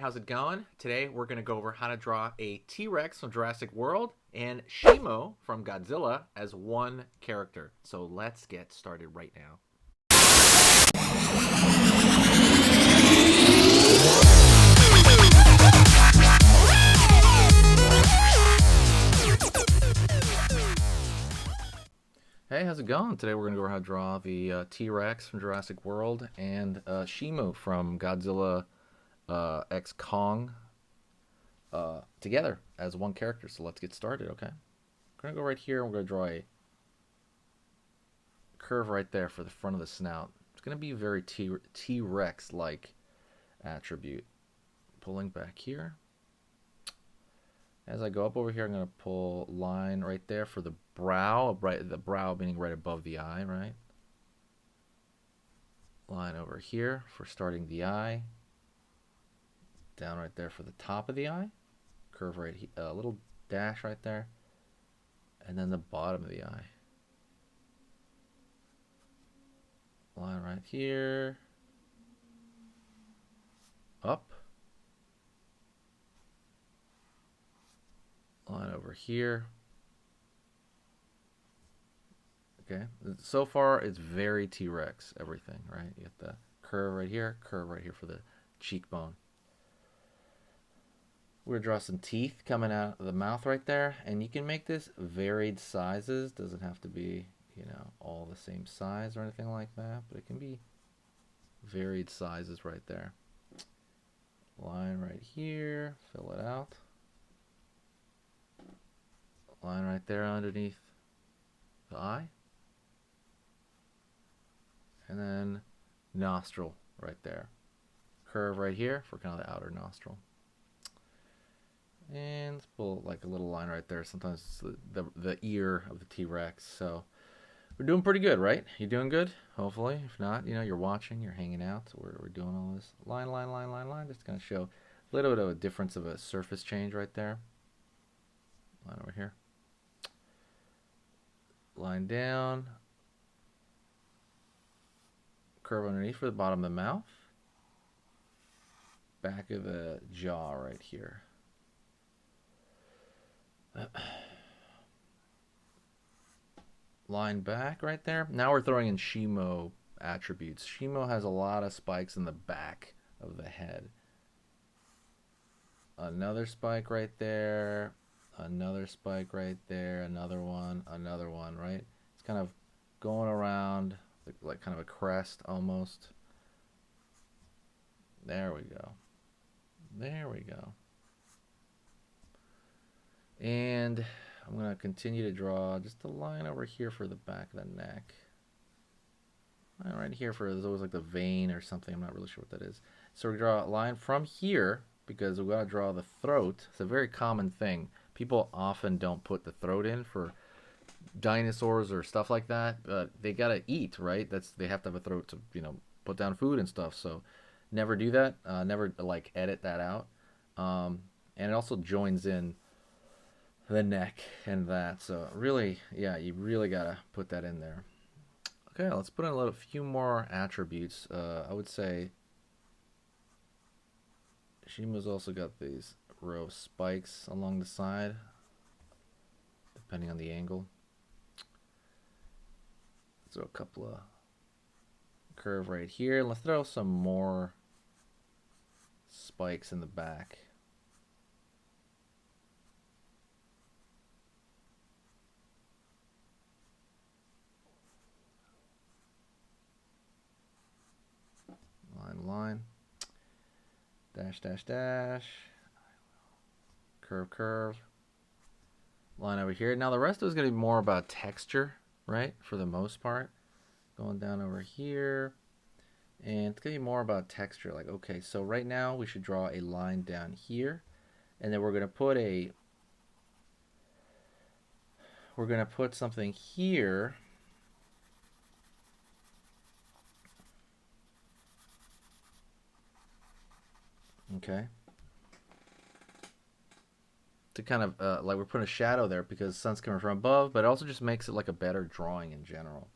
how's it going? Today we're going to go over how to draw a T-Rex from Jurassic World and Shimo from Godzilla as one character. So let's get started right now. Hey, how's it going? Today we're going to go over how to draw the T-Rex from Jurassic World and Shimo from Godzilla X Kong together as one character. So let's get started, okay? We're going to go right here and we're going to draw a curve right there for the front of the snout. It's going to be a very T-Rex-like attribute. Pulling back here. As I go up over here, I'm going to pull line right there for the brow, the brow meaning right above the eye, right? Line over here for starting the eye. Down right there for the top of the eye. Curve right here, a little dash right there. And then the bottom of the eye. Line right here. Up. Line over here. Okay, so far it's very T-Rex, everything, right? You get the curve right here for the cheekbone. We're going to draw some teeth coming out of the mouth right there, and you can make this varied sizes. Doesn't have to be, all the same size or anything like that, but it can be varied sizes right there. Line right here, fill it out. Line right there underneath the eye. And then nostril right there. Curve right here for kind of the outer nostril. And let's pull like a little line right there. Sometimes it's the ear of the T-Rex. So we're doing pretty good, right? You doing good? Hopefully. If not, you're watching, you're hanging out. So we're doing all this line. Just going to show a little bit of a difference of a surface change right there. Line over here. Line down. Curve underneath for the bottom of the mouth. Back of the jaw right here. Line back right there. Now we're throwing in Shimo attributes. Shimo has a lot of spikes in the back of the head. Another spike right there. Another spike right there. Another one, right? It's kind of going around like kind of a crest almost. There we go. There we go. And I'm going to continue to draw just a line over here for the back of the neck. Line right here for, there's always like the vein or something. I'm not really sure what that is. So we draw a line from here because we got to draw the throat. It's a very common thing. People often don't put the throat in for dinosaurs or stuff like that. They got to eat, right? They have to have a throat to, put down food and stuff. So never do that. Never like edit that out. And it also joins in the neck and that. So really, yeah, you really got to put that in there. Okay, let's put in a few more attributes. I would say Shimo's also got these row of spikes along the side, depending on the angle. So a couple of curve right here. Let's throw some more spikes in the back. Line, dash, curve, line over here. Now the rest is going to be more about texture, right? For the most part, going down over here, and it's going to be more about texture. Like, okay, so right now we should draw a line down here, and then we're going to put something here. Okay. To kind of, like we're putting a shadow there because the sun's coming from above, but it also just makes it like a better drawing in general.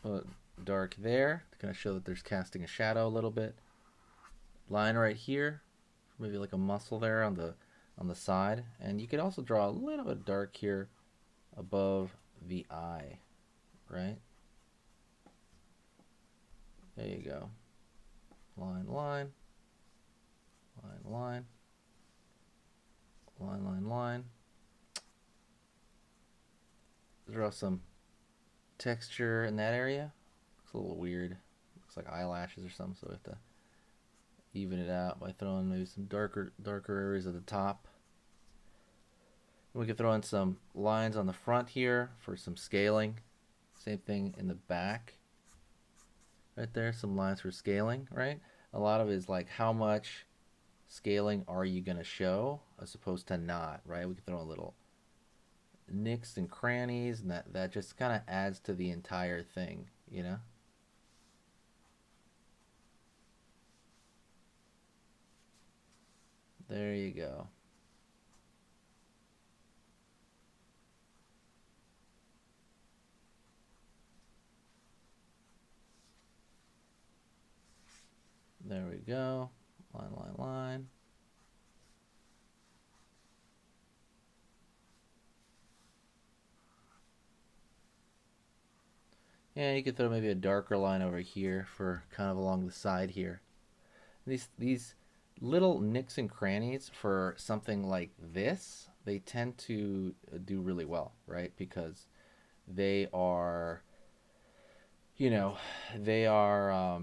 Put dark there to kind of show that there's casting a shadow a little bit. line right here, maybe like a muscle there on the side, and you could also draw a little bit dark here above the eye, right? There you go. Line, line, line, line, line, line, line. Draw some texture in that area. Looks a little weird. Looks like eyelashes or something, so we have to even it out by throwing maybe some darker areas at the top. We can throw in some lines on the front here for some scaling. Same thing in the back. Right there, some lines for scaling, right? A lot of it is like how much scaling are you going to show as opposed to not, right? We can throw a little nicks and crannies, and that just kind of adds to the entire thing, you know? There you go. There we go. Line, line, line. Yeah, you could throw maybe a darker line over here for kind of along the side here. These little nicks and crannies for something like this, they tend to do really well, right? Because they are, you know, they are,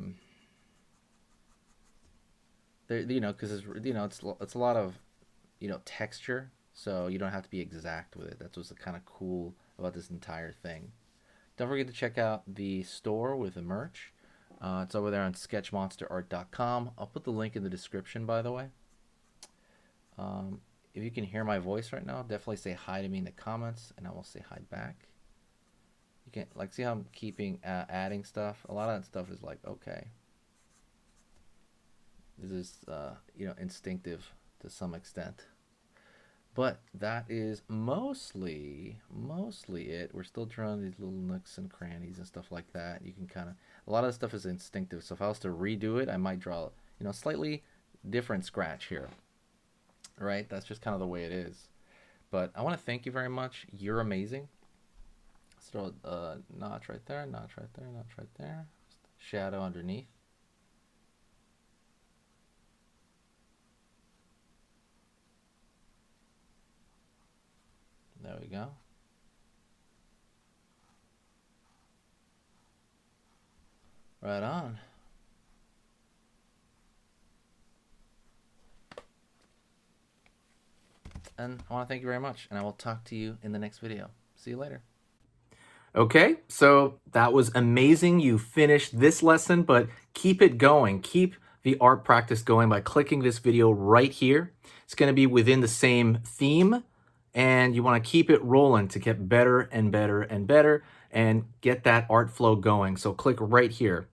they're, you know, because it's a lot of, texture, so you don't have to be exact with it. That's what's kind of cool about this entire thing. Don't forget to check out the store with the merch. It's over there on sketchmonsterart.com. I'll put the link in the description, by the way. If you can hear my voice right now, definitely say hi to me in the comments, and I will say hi back. You can see how I'm keeping adding stuff. A lot of that stuff is like, okay, this is instinctive to some extent. But that is mostly it. We're still drawing these little nooks and crannies and stuff like that. You can kind of, a lot of the stuff is instinctive. So if I was to redo it, I might draw, slightly different scratch here. Right? That's just kind of the way it is. But I want to thank you very much. You're amazing. Let's throw a notch right there, notch right there, notch right there. Shadow underneath. There we go. Right on. And I want to thank you very much, and I will talk to you in the next video. See you later. Okay, so that was amazing. You finished this lesson, but keep it going. Keep the art practice going by clicking this video right here. It's going to be within the same theme, and you want to keep it rolling to get better and better and better and get that art flow going. So click right here.